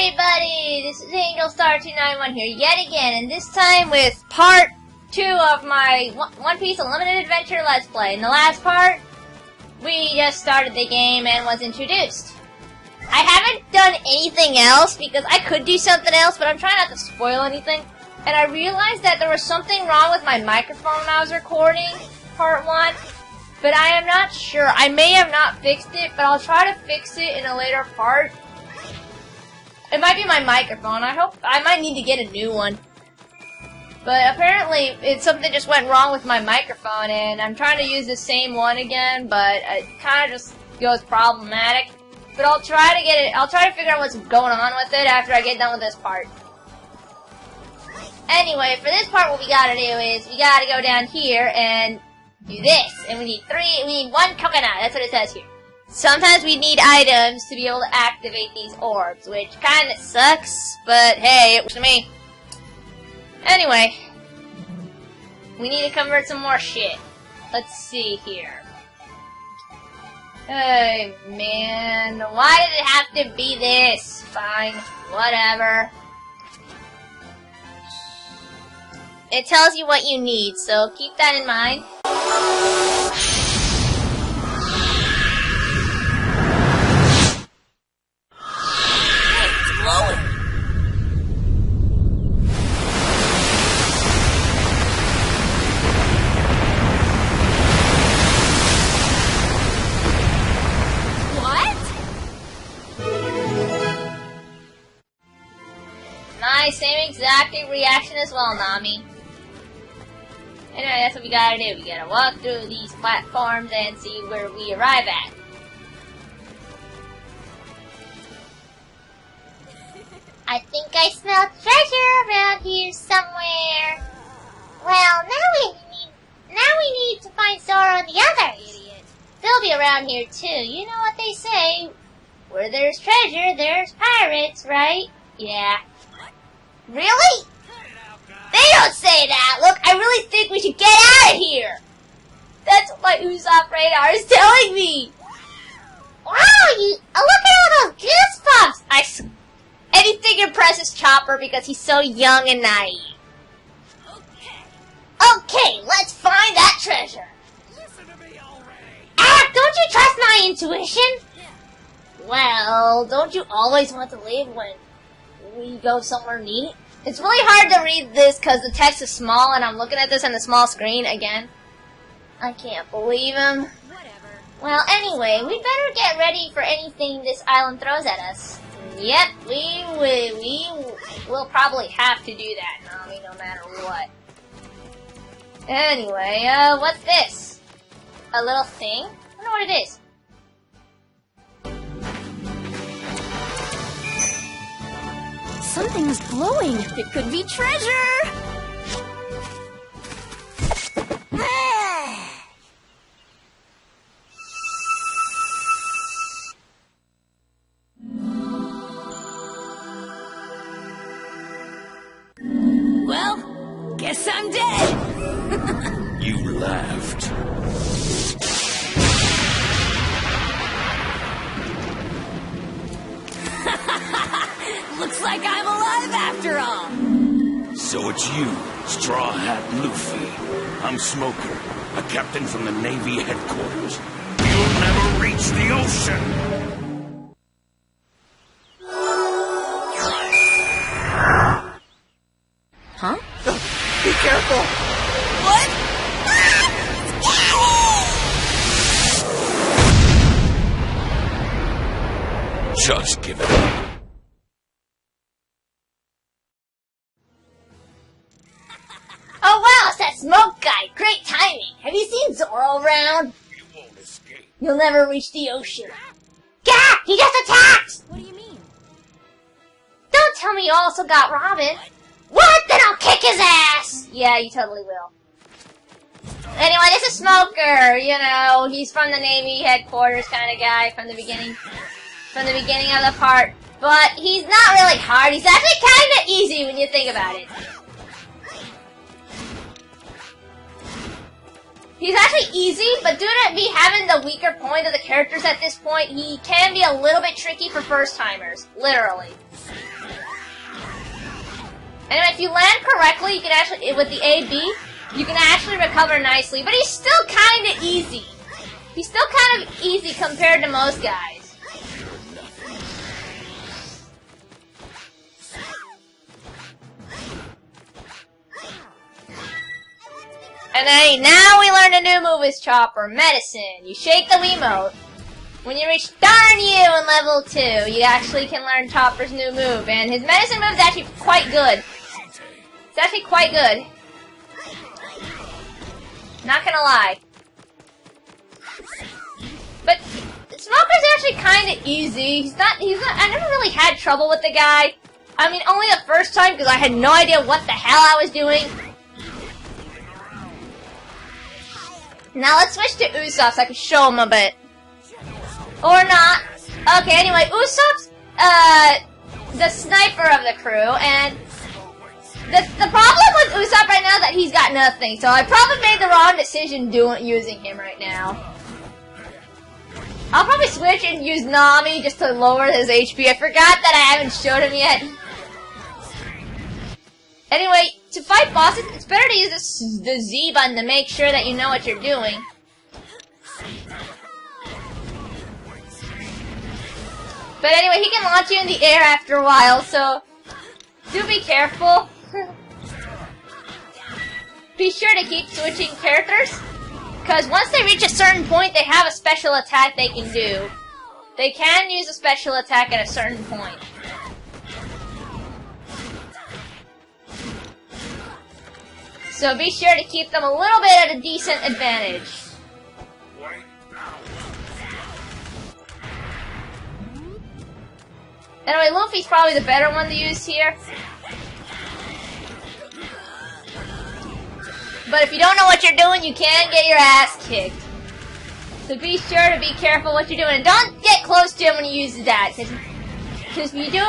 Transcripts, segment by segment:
everybody! This is Angel Star 291 here yet again, and this time with part 2 of my One Piece Unlimited Adventure Let's Play. In the last part, we just started the game and was introduced. I haven't done anything else because I could do something else, but I'm trying not to spoil anything. And I realized that there was something wrong with my microphone when I was recording part 1, but I am not sure. I may have not fixed it, but I'll try to fix it in a later part. It might be my microphone. I might need to get a new one. But apparently, something just went wrong with my microphone, and I'm trying to use the same one again, but it kind of just goes problematic. But I'll try to figure out what's going on with it after I get done with this part. Anyway, for this part, what we gotta do is, we gotta go down here and do this. And we need 1 coconut. That's what it says here. Sometimes we need items to be able to activate these orbs, which kinda sucks, but hey, it works for me. Anyway, we need to convert some more shit. Let's see here. Hey, man, why did it have to be this? Fine, whatever. It tells you what you need, so keep that in mind. Nice, same exact reaction as well, Nami. Anyway, that's what we gotta do. We gotta walk through these platforms and see where we arrive at. I think I smell treasure around here somewhere. Well, now we need to find Zoro and the others. Idiot. They'll be around here too. You know what they say. Where there's treasure, there's pirates, right? Yeah. Really? They don't say that! Look, I really think we should get out of here! That's what my Usopp radar is telling me! Wow, look at all those goosebumps! Anything impresses Chopper because he's so young and naive. Okay, let's find that treasure! Listen to me already! Don't you trust my intuition? Well, don't you always want to leave when we go somewhere neat? It's really hard to read this because the text is small and I'm looking at this on the small screen again. I can't believe him. Whatever. Well, anyway, we better get ready for anything this island throws at us. Yep, we will probably have to do that, Nami, no matter what. Anyway, what's this? A little thing? I wonder what it is. Something's glowing. It could be treasure! Well, guess I'm dead! You laughed. Looks like I'm alive after all! So it's you, Straw Hat Luffy. I'm Smoker, a captain from the Navy headquarters. You'll never reach the ocean! Huh? Be careful! What? Just give it up. Oh wow, it's that smoke guy! Great timing! Have you seen Zoro around? You won't escape. You'll never reach the ocean. Gah! He just attacked! What do you mean? Don't tell me you also got Robin. What? Then I'll kick his ass! Yeah, you totally will. Anyway, this is Smoker. You know, he's from the Navy headquarters kind of guy from the beginning. From the beginning of the part. But he's not really hard. He's actually kind of easy when you think about it. He's actually easy, but due to me having the weaker point of the characters at this point, he can be a little bit tricky for first-timers. Literally. And if you land correctly, you can actually, with the A, B, you can actually recover nicely. But he's still kind of easy. He's still kind of easy compared to most guys. And then now we learn a new move with Chopper, Medicine. You shake the Wiimote. When you reach Darn You in level 2, you actually can learn Chopper's new move. And his Medicine move is actually quite good. It's actually quite good. Not gonna lie. But Smoker's actually kind of easy. He's not, I never really had trouble with the guy. I mean, only the first time because I had no idea what the hell I was doing. Now let's switch to Usopp so I can show him a bit. Or not. Okay, anyway, Usopp's, the sniper of the crew, and the problem with Usopp right now is that he's got nothing, so I probably made the wrong decision using him right now. I'll probably switch and use Nami just to lower his HP. I forgot that I haven't showed him yet. Anyway, to fight bosses, it's better to use the Z button to make sure that you know what you're doing. But anyway, he can launch you in the air after a while, so do be careful. Be sure to keep switching characters, because once they reach a certain point, they have a special attack they can do. They can use a special attack at a certain point. So be sure to keep them a little bit at a decent advantage. Anyway, Luffy's probably the better one to use here. But if you don't know what you're doing, you can get your ass kicked. So be sure to be careful what you're doing. And don't get close to him when you use that, because if you do,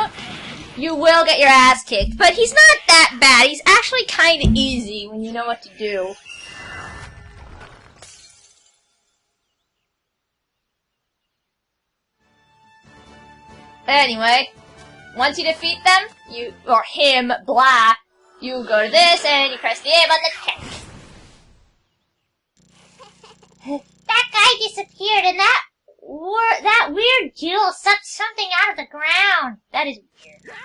you will get your ass kicked. But he's not that bad. He's actually kind of easy when you know what to do. Anyway, once you defeat them, or him, blah, you go to this and you press the A button to kick. That guy disappeared and that weird jewel sucked something out of the ground. That is weird.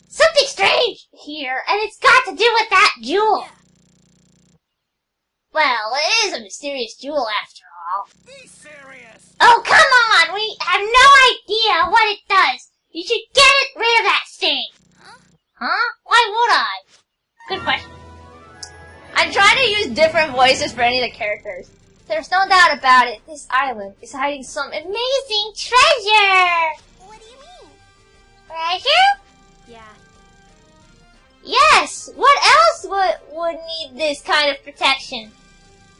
Something strange here, and it's got to do with that jewel. Well, it is a mysterious jewel after all. Be serious! Oh, come on! We have no idea what it does. You should get rid of that thing. Huh? Why would I? Good question. I'm trying to use different voices for any of the characters. There's no doubt about it. This island is hiding some amazing treasure! What do you mean? Treasure? Yeah. Yes! What else would need this kind of protection?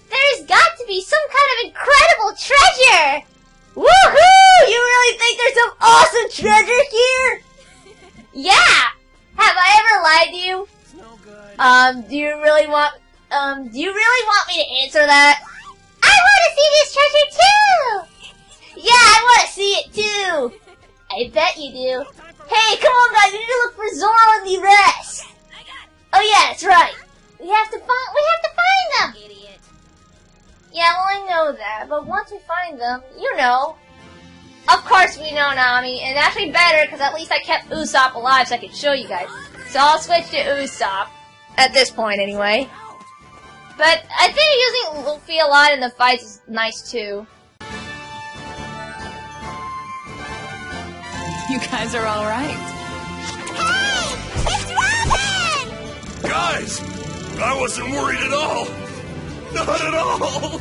There's got to be some kind of incredible treasure! Woohoo! You really think there's some awesome treasure here? Yeah! Have I ever lied to you? It's no good. Do you really want me to answer that? I want to see this treasure too! Yeah, I want to see it too! I bet you do. Hey, come on guys, we need to look for Zoro and the rest! Oh yeah, that's right. We have to find them! Idiot. Yeah, well I know that, but once we find them, you know. Of course we know, Nami, and actually better, because at least I kept Usopp alive so I could show you guys. So I'll switch to Usopp, at this point anyway. But I think using Luffy a lot in the fights is nice too. You guys are all right. Hey! It's Robin! Guys! I wasn't worried at all! Not at all!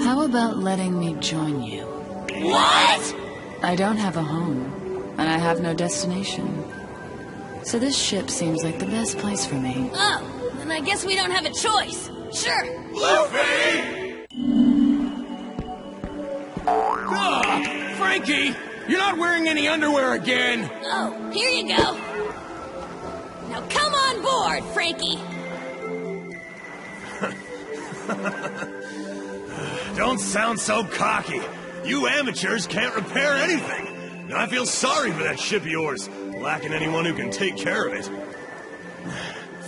How about letting me join you? What? I don't have a home, and I have no destination. So this ship seems like the best place for me. Oh, then I guess we don't have a choice. Sure. Luffy! Ah, Frankie! You're not wearing any underwear again! Oh, here you go. Now come on board, Frankie. Don't sound so cocky. You amateurs can't repair anything. And I feel sorry for that ship of yours. Lacking anyone who can take care of it.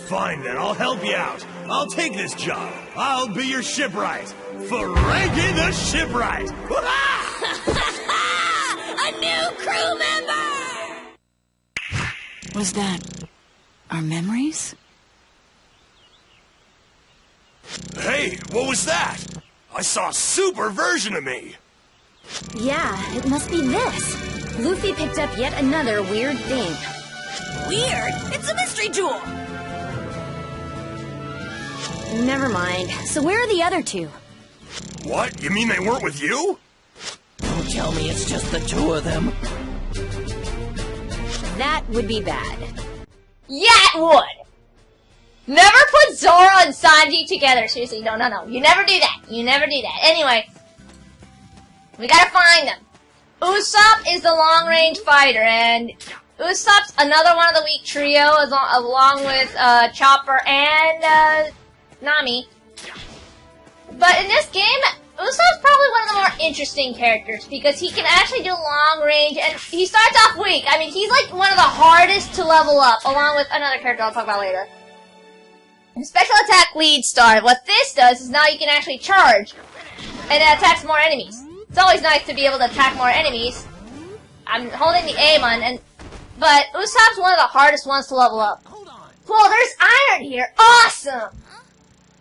Fine then, I'll help you out. I'll take this job. I'll be your shipwright. Ferengi the shipwright! A new crew member! Was that our memories? Hey, what was that? I saw a super version of me! Yeah, it must be this. Luffy picked up yet another weird thing. Weird? It's a mystery jewel! Never mind. So where are the other two? What? You mean they weren't with you? Don't tell me it's just the two of them. That would be bad. Yeah, it would! Never put Zoro and Sanji together. Seriously, no. You never do that. You never do that. Anyway, we gotta find them. Usopp is the long-range fighter, and Usopp's another one of the weak trio, along with Chopper and Nami. But in this game, Usopp's probably one of the more interesting characters, because he can actually do long range, and he starts off weak. I mean, he's like one of the hardest to level up, along with another character I'll talk about later. Special attack lead star. What this does is now you can actually charge, and it attacks more enemies. It's always nice to be able to attack more enemies. I'm holding the A button, but Usopp's one of the hardest ones to level up. Whoa, there's iron here! Awesome!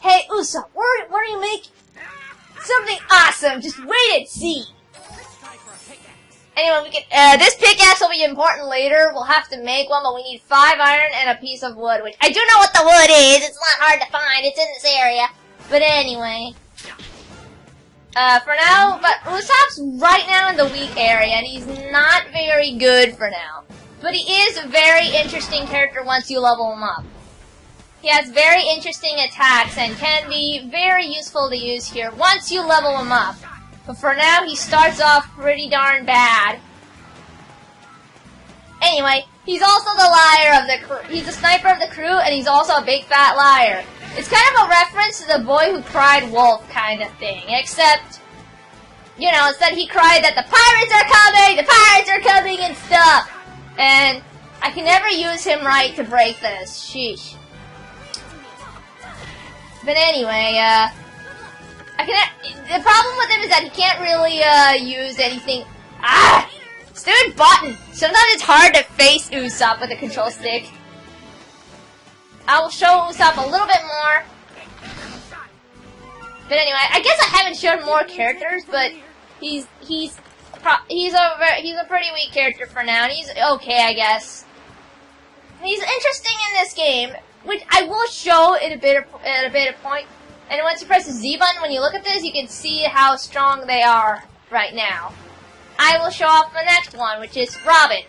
Hey, Usopp, what are you making? Something awesome! Just wait and see! Anyway, we can, this pickaxe will be important later. We'll have to make one, but we need 5 iron and a piece of wood, which I do know what the wood is. It's not hard to find. It's in this area. But anyway. For now, but Usopp's right now in the weak area, and he's not very good for now. But he is a very interesting character once you level him up. He has very interesting attacks and can be very useful to use here once you level him up. But for now, he starts off pretty darn bad. Anyway, he's also the liar of the crew. He's the sniper of the crew, and he's also a big fat liar. It's kind of a reference to the boy who cried wolf kind of thing, except, you know, instead he cried that the pirates are coming, and stuff. And I can never use him right to break this. Sheesh. But anyway, the problem with him is that he can't really, use anything. Stupid button! Sometimes it's hard to face Usopp with a control stick. I will show Usopp a little bit more. But anyway, I guess I haven't shown more characters, but he's a pretty weak character for now, and he's okay, I guess. He's interesting in this game, which I will show at a bit of point. And once you press the Z button, when you look at this, you can see how strong they are right now. I will show off the next one, which is Robin.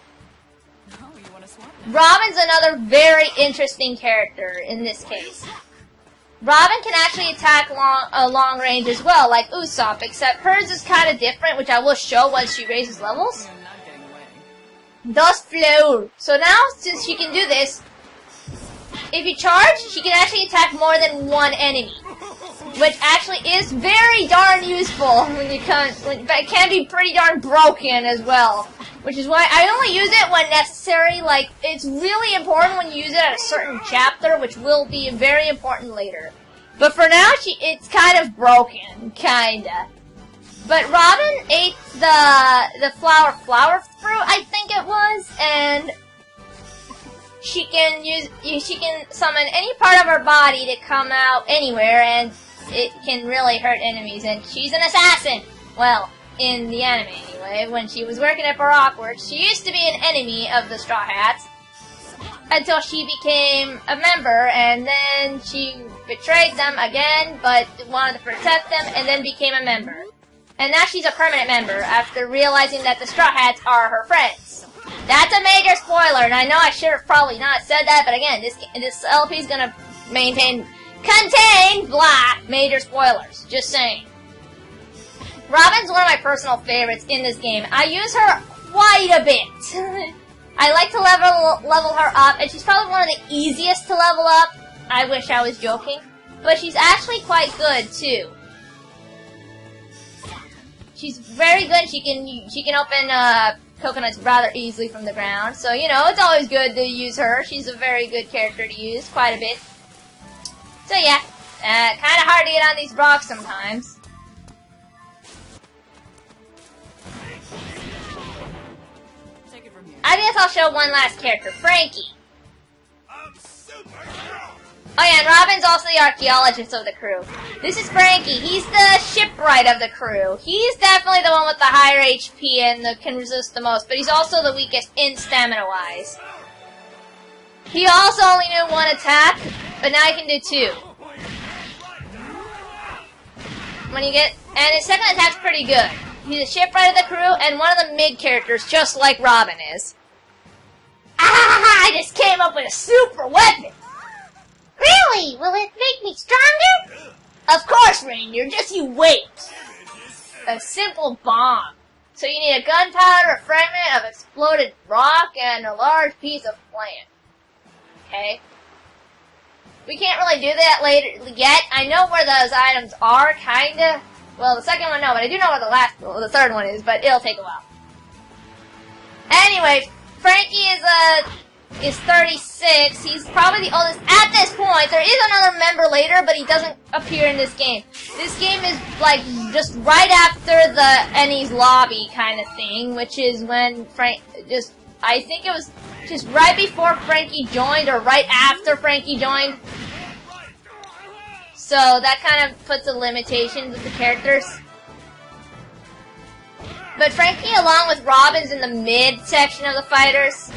Robin's another very interesting character in this case. Robin can actually attack long range as well, like Usopp, except hers is kind of different, which I will show once she raises levels. Thus flow. So now, since she can do this, if you charge, she can actually attack more than one enemy, which actually is very darn useful but it can be pretty darn broken as well. Which is why I only use it when necessary. Like, it's really important when you use it at a certain chapter, which will be very important later. But for now, it's kind of broken, kinda. But Robin ate the flower fruit, I think it was, and she can summon any part of her body to come out anywhere, and it can really hurt enemies. And she's an assassin. Well, in the anime anyway. When she was working at Barockworks, she used to be an enemy of the Straw Hats until she became a member, and then she betrayed them again, but wanted to protect them, and then became a member. And now she's a permanent member after realizing that the Straw Hats are her friends. That's a major spoiler, and I know I should have probably not said that, but again, this LP is gonna contain blah major spoilers. Just saying. Robin's one of my personal favorites in this game. I use her quite a bit. I like to level her up, and she's probably one of the easiest to level up. I wish I was joking, but she's actually quite good too. She's very good. She can open coconuts rather easily from the ground. So, you know, it's always good to use her. She's a very good character to use, quite a bit. So yeah, kind of hard to get on these rocks sometimes. I guess I'll show one last character, Frankie. Oh yeah, and Robin's also the archaeologist of the crew. This is Frankie. He's the shipwright of the crew. He's definitely the one with the higher HP and can resist the most, but he's also the weakest in stamina-wise. He also only knew one attack, but now he can do two. And his second attack's pretty good. He's a shipwright of the crew and one of the mid characters, just like Robin is. Ah! I just came up with a super weapon! Really? Will it make me stronger? Of course, Reindeer, just you wait. A simple bomb. So you need a gunpowder, a fragment of exploded rock, and a large piece of plant. Okay? We can't really do that later yet. I know where those items are, kinda. Well, the second one, no, but I do know where the third one is, but it'll take a while. Anyway, Frankie is 36. He's probably the oldest at this point. There is another member later, but he doesn't appear in this game. This game is like just right after the Ennie's lobby kind of thing, which is when I think it was just right before Frankie joined or right after Frankie joined. So that kind of puts a limitation with the characters. But Frankie, along with Robin's in the mid section of the fighters.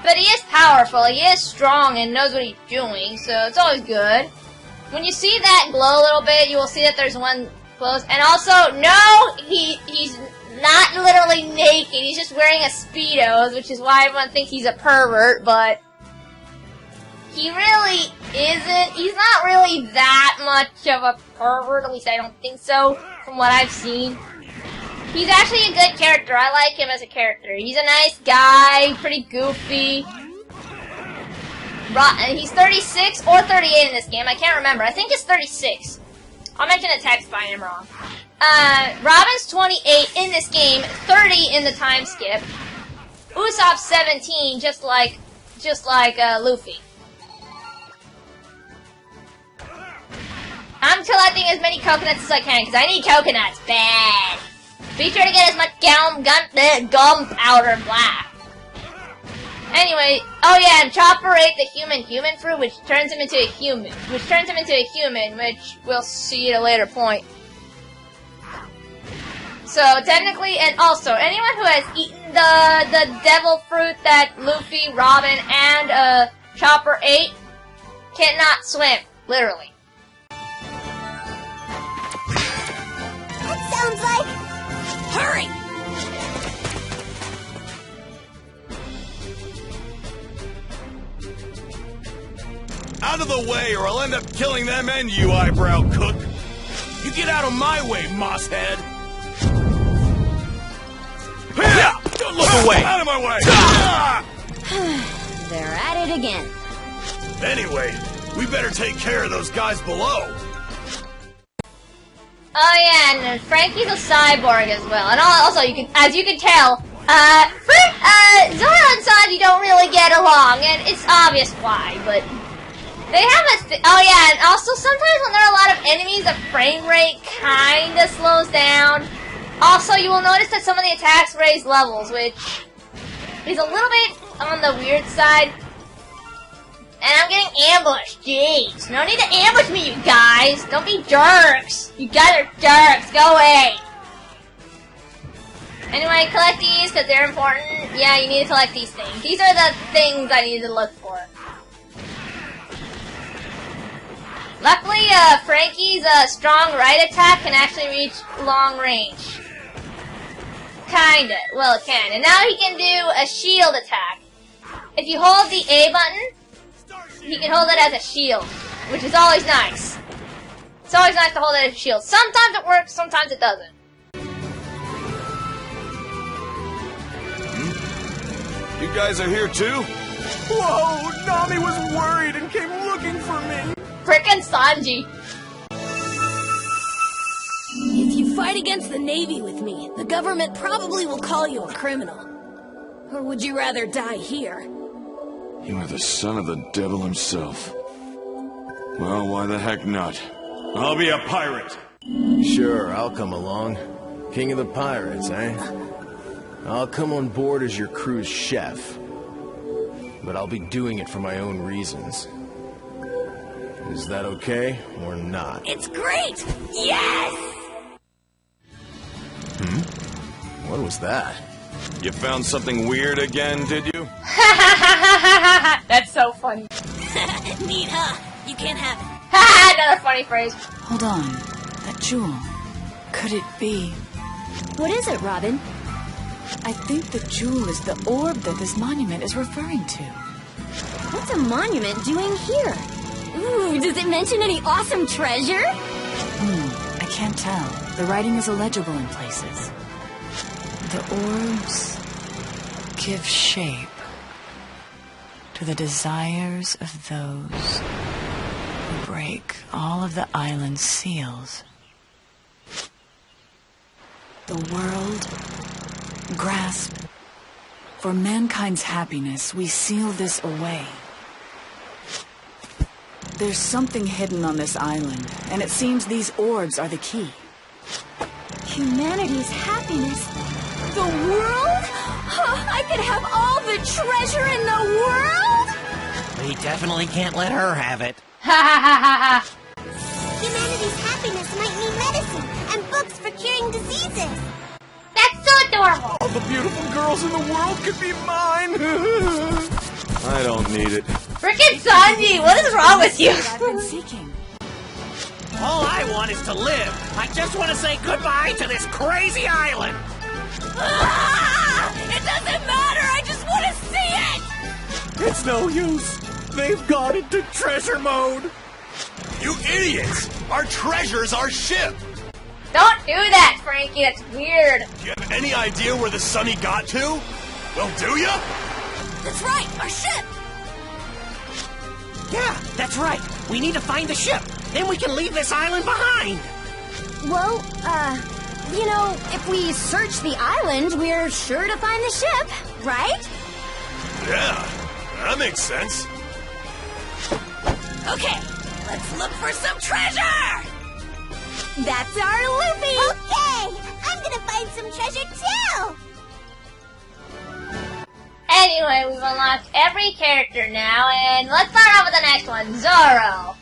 But he is powerful, he is strong, and knows what he's doing, so it's always good. When you see that glow a little bit, you will see that there's one close. And also, no, he's not literally naked, he's just wearing a Speedos, which is why everyone thinks he's a pervert, but he really isn't. He's not really that much of a pervert, at least I don't think so, from what I've seen. He's actually a good character. I like him as a character. He's a nice guy, pretty goofy. He's 36 or 38 in this game. I can't remember. I think it's 36. I'll mention a text if I am wrong. Robin's 28 in this game, 30 in the time skip. Usopp's 17, just like Luffy. I'm collecting as many coconuts as I can because I need coconuts bad. Be sure to get as much gunpowder black. Anyway, oh yeah, and Chopper ate the human fruit, which turns him into a human. Which we'll see at a later point. So technically, and also, anyone who has eaten the devil fruit that Luffy, Robin, and Chopper ate cannot swim, literally. That sounds like... Hurry! Out of the way, or I'll end up killing them and you, eyebrow cook. You get out of my way, mosshead. Don't look away! Out of my way! They're at it again. Anyway, we better take care of those guys below. Oh yeah, and Frankie's a cyborg as well. And also, as you can tell, Zoro and Sanji don't really get along, and it's obvious why, but they have oh yeah, and also sometimes when there are a lot of enemies, the frame rate kinda slows down. Also, you will notice that some of the attacks raise levels, which is a little bit on the weird side. And I'm getting ambushed. Jeez. No need to ambush me, you guys. Don't be jerks. You guys are jerks. Go away. Anyway, collect these because they're important. Yeah, you need to collect these things. These are the things I need to look for. Luckily, Frankie's strong right attack can actually reach long range. Kinda. Well, it can. And now he can do a shield attack. If you hold the A button, he can hold it as a shield, which is always nice. It's always nice to hold it as a shield. Sometimes it works, sometimes it doesn't. You guys are here too? Whoa! Nami was worried and came looking for me! Frickin' Sanji. If you fight against the Navy with me, the government probably will call you a criminal. Or would you rather die here? You are the son of the devil himself. Well, why the heck not? I'll be a pirate. Sure, I'll come along. King of the pirates, eh? I'll come on board as your crew's chef. But I'll be doing it for my own reasons. Is that okay, or not? It's great! Yes! What was that? You found something weird again, did you? That's so funny. Neat, huh? You can't have it. Another funny phrase. Hold on. That jewel. Could it be? What is it, Robin? I think the jewel is the orb that this monument is referring to. What's a monument doing here? Ooh, does it mention any awesome treasure? I can't tell. The writing is illegible in places. The orbs give shape to the desires of those who break all of the island's seals. The world grasp. For mankind's happiness, we seal this away. There's something hidden on this island, and it seems these orbs are the key. Humanity's happiness? The world? I could have all the treasure in the world? We definitely can't let her have it. Humanity's happiness might mean medicine and books for curing diseases. That's so adorable. All the beautiful girls in the world could be mine! I don't need it. Frickin' Sanji, what is wrong with you? I've been seeking. All I want is to live. I just want to say goodbye to this crazy island. Ah! It doesn't matter! I just want to see it! It's no use. They've gone into treasure mode. You idiots! Our treasure's our ship! Don't do that, Frankie. That's weird. Do you have any idea where the Sunny got to? Well, do ya? That's right, our ship! Yeah, that's right. We need to find the ship. Then we can leave this island behind. Well, you know, if we search the island, we're sure to find the ship, right? Yeah, that makes sense. Okay, let's look for some treasure! That's our Luffy! Okay, I'm gonna find some treasure too. Anyway, we've unlocked every character now, and let's start off with the next one, Zoro.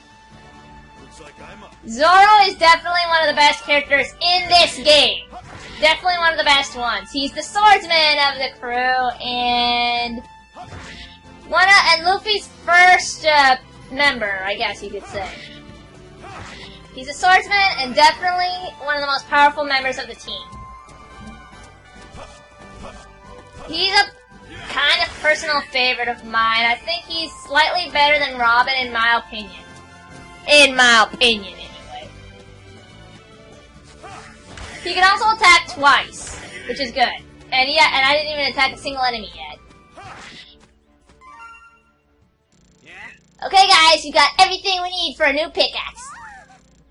Looks like I'm up. Zoro is definitely one of the best characters in this game. Definitely one of the best ones. He's the swordsman of the crew, and Luffy's first member, I guess you could say. He's a swordsman and definitely one of the most powerful members of the team. He's a kind of personal favorite of mine. I think he's slightly better than Robin in my opinion. In my opinion, anyway. He can also attack twice, which is good. And yeah, and I didn't even attack a single enemy yet. Okay guys, you got everything we need for a new pickaxe.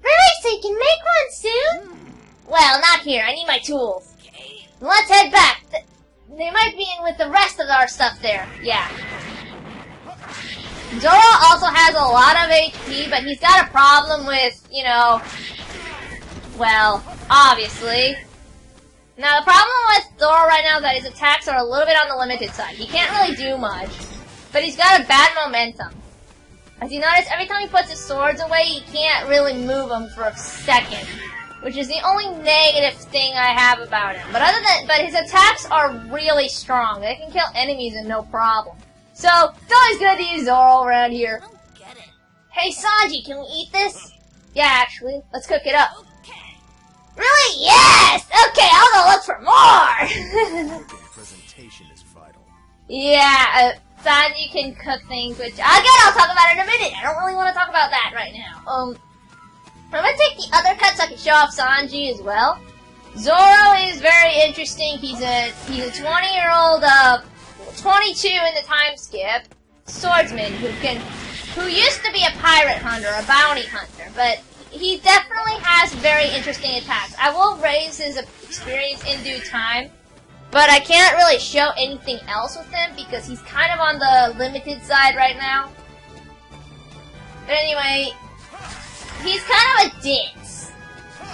Really? So you can make one soon? Well, not here. I need my tools. Let's head back. They might be in with the rest of our stuff there. Yeah. Zoro also has a lot of HP, but he's got a problem with, you know, well, obviously. Now, the problem with Zoro right now is that his attacks are a little bit on the limited side. He can't really do much, but he's got a bad momentum. As you notice, every time he puts his swords away, he can't really move them for a second, which is the only negative thing I have about him. But his attacks are really strong. They can kill enemies and no problem. So, it's always good to use Zoro around here. I don't get it. Hey Sanji, can we eat this? Yeah, actually. Let's cook it up. Okay. Really? Yes! Okay, I'll go look for more! Presentation is vital. Yeah, Sanji can cook things, which, again, I'll talk about in a minute. I don't really want to talk about that right now. I'm gonna take the other cut so I can show off Sanji as well. Zoro is very interesting. He's a 20-year-old, 22 in the time skip swordsman who used to be a pirate hunter, a bounty hunter, but he definitely has very interesting attacks. I will raise his experience in due time, But I can't really show anything else with him because he's kind of on the limited side right now. But anyway, he's kind of a ditz.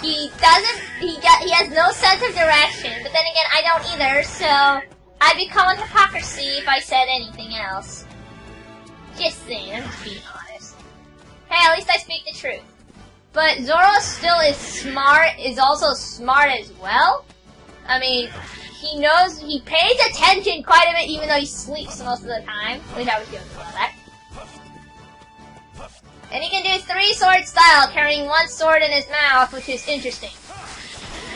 He has no sense of direction, but then again, I don't either, so I'd be calling hypocrisy if I said anything else. Just saying, I'm just being honest. Hey, at least I speak the truth. But Zoro still is also smart as well. I mean, he pays attention quite a bit even though he sleeps most of the time, which I was doing before that. And he can do 3-sword style, carrying 1 sword in his mouth, which is interesting.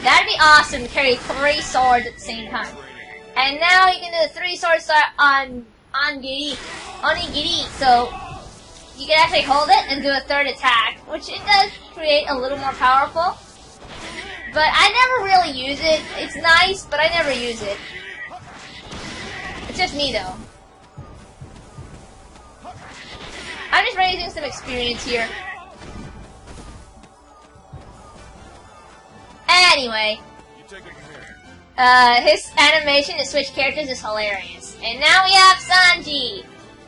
That'd be awesome to carry 3 swords at the same time. And now he can do the 3-sword style on Onigiri, so you can actually hold it and do a 3rd attack, which it does create a little more powerful. But I never really use it. It's nice, but I never use it. It's just me though. I'm just raising some experience here. Anyway, his animation to switch characters is hilarious. And now we have Sanji.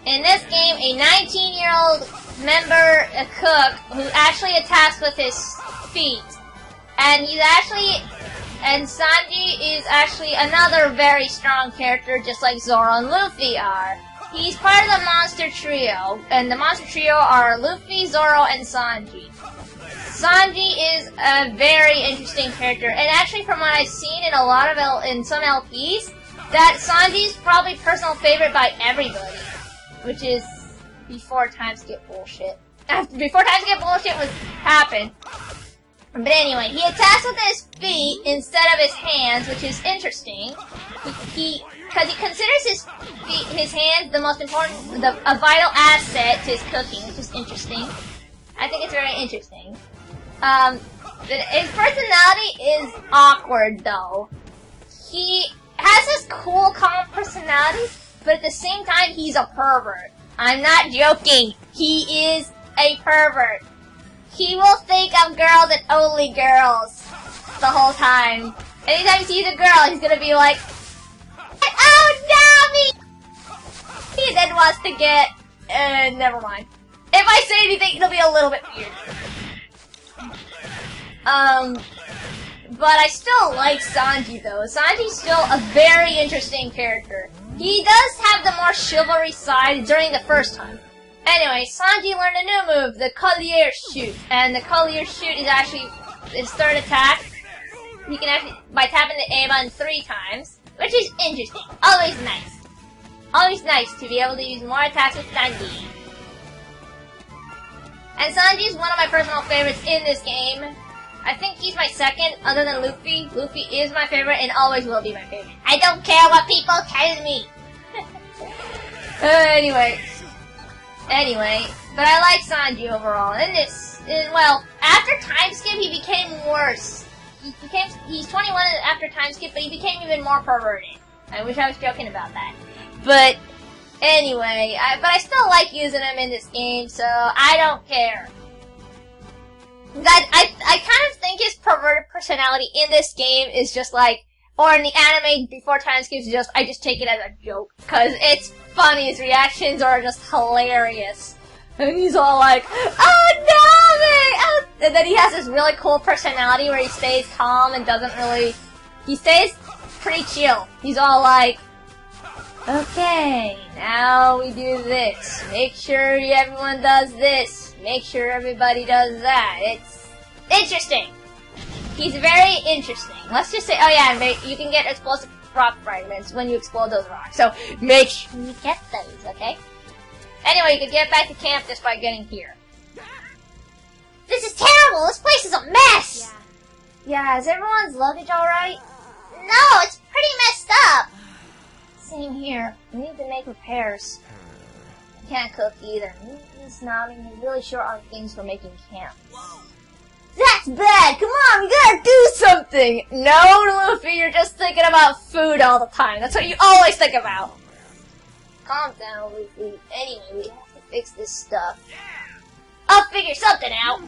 In this game, a 19-year-old member, a cook, who actually attacks with his feet. And Sanji is actually another very strong character, just like Zoro and Luffy are. He's part of the Monster Trio, and the Monster Trio are Luffy, Zoro, and Sanji. Sanji is a very interesting character, and actually from what I've seen in a lot of in some LPs, that Sanji's probably personal favorite by everybody, which is before time skip bullshit. Before time skip bullshit happened. But anyway, he attacks with his feet instead of his hands, which is interesting. Because he considers his hands the most important, a vital asset to his cooking, which is interesting. I think it's very interesting. His personality is awkward, though. He has this cool, calm personality, but at the same time, he's a pervert. I'm not joking. He is a pervert. He will think of girls and only girls the whole time. Anytime he sees a girl, he's gonna be like, "Oh, Nami!" He then wants to get, never mind. If I say anything, it'll be a little bit weird. But I still like Sanji though. Sanji's still a very interesting character. He does have the more chivalry side during the first time. Anyway, Sanji learned a new move, the Collier Shoot. And the Collier Shoot is actually his 3rd attack. He can actually, by tapping the A button 3 times, which is interesting. Always nice. Always nice to be able to use more attacks with Sanji. And Sanji is one of my personal favorites in this game. I think he's my second, other than Luffy. Luffy is my favorite and always will be my favorite. I don't care what people tell me. Anyway, but I like Sanji overall. Well, after time skip, he became worse. He's 21 after time skip, but he became even more perverted. I wish I was joking about that. But anyway, but I still like using him in this game, so I don't care. I kind of think his perverted personality in this game is just like, or in the anime before time skips, I just take it as a joke, cause it's funny. His reactions are just hilarious, and he's all like, "Oh no, man!" And then he has this really cool personality where he stays calm and he stays pretty chill. He's all like, "Okay, now we do this. Make sure everyone does this. Make sure everybody does that." It's interesting. He's very interesting. Let's just say, oh yeah, you can get explosive rock fragments when you explode those rocks. So make sure you get those, okay? Anyway, you can get back to camp just by getting here. This is terrible! This place is a mess! Yeah, is everyone's luggage alright? No, it's pretty messed up! Same here. We need to make repairs. I can't cook either. Miss Nami, we're really short on things for making camp. That's bad! Come on, we gotta do something! No, Luffy, you're just thinking about food all the time. That's what you always think about. Calm down, Luffy. Anyway, we have to fix this stuff. I'll figure something out.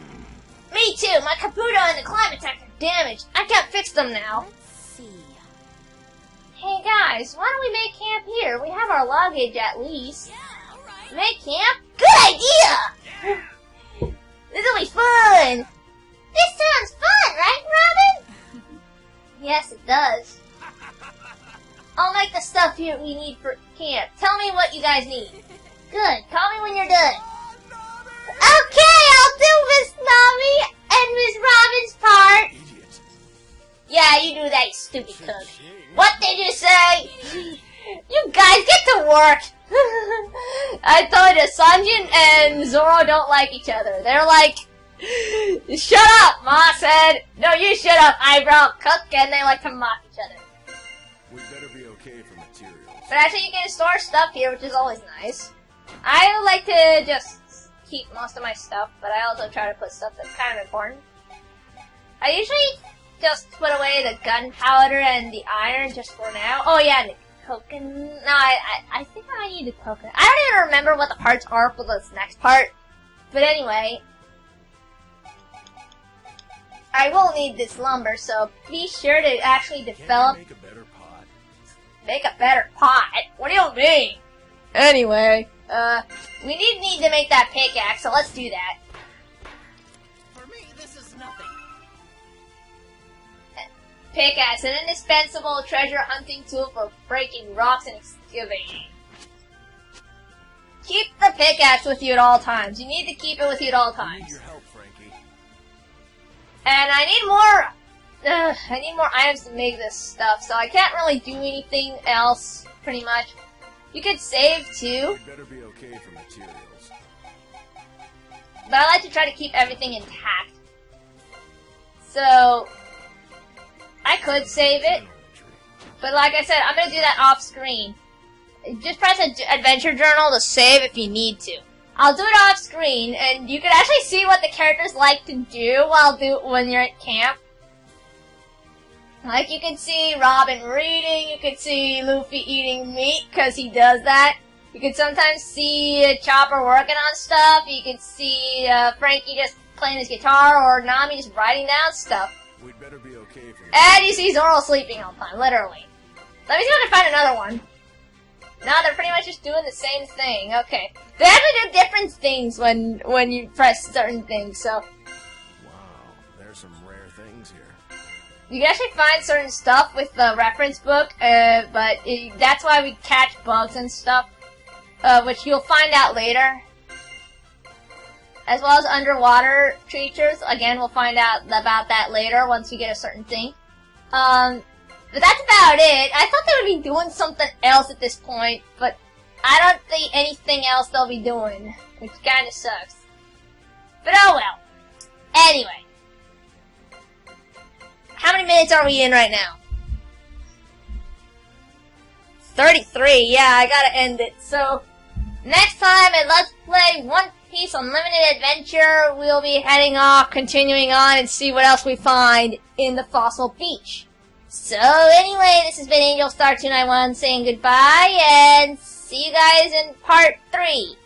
Me too. My Caputo and the climate tech are damaged. I can't fix them now. Let's see. Hey guys, why don't we make camp here? We have our luggage at least. Yeah, alright. Make camp? Good idea! This'll be fun! This sounds fun, right, Robin? Yes, it does. I'll make the stuff here we need for camp. Tell me what you guys need. Good, call me when you're done. Okay, I'll do Miss Nami and Miss Robin's part. Yeah, you do that, you stupid cook. What did you say? You guys get to work! I told you, Sanjin and Zoro don't like each other. They're like, shut up, Ma said. No, you shut up, eyebrow cook, and they like to mock each other. We'd better be okay for materials. But actually you can store stuff here, which is always nice. I like to just keep most of my stuff, but I also try to put stuff that's kind of important. I usually just put away the gunpowder and the iron just for now. Oh yeah, and the coconut. No, I think I might need the coconut. I don't even remember what the parts are for this next part. But anyway, I will need this lumber, so be sure to actually develop. Make a better pot. Make a better pot? What do you mean? Anyway, we need to make that pickaxe, so let's do that. For me, this is nothing. Pickaxe, an indispensable treasure hunting tool for breaking rocks and excavating. Keep the pickaxe with you at all times. You need to keep it with you at all I need times. your help, Frankie. And I need more items to make this stuff, so I can't really do anything else, pretty much. You could save too, We'd better be okay for materials. but I like to try to keep everything intact. So, I could save it, but like I said, I'm gonna do that off screen. Just press Adventure Journal to save if you need to. I'll do it off screen, and you can actually see what the characters like to do when you're at camp. Like, you can see Robin reading, you can see Luffy eating meat, because he does that. You can sometimes see Chopper working on stuff, you can see Frankie just playing his guitar, or Nami just writing down stuff. We'd better be okay for And you see Zoro sleeping all the time, literally. Let me see if I can find another one. No, they're pretty much just doing the same thing. Okay. They actually do different things when you press certain things, so. Wow, there's some rare things here. You can actually find certain stuff with the reference book, but that's why we catch bugs and stuff, which you'll find out later. As well as underwater creatures. Again, we'll find out about that later once we get a certain thing. But that's about it. I thought they would be doing something else at this point, but I don't see anything else they'll be doing, which kinda sucks. But oh well. Anyway. How many minutes are we in right now? 33, yeah, I gotta end it. So, next time at Let's Play One Piece Unlimited Adventure, we'll be heading off, continuing on, and see what else we find in the Fossil Beach. So, anyway, this has been Angel Star 291 saying goodbye, and see you guys in part 3.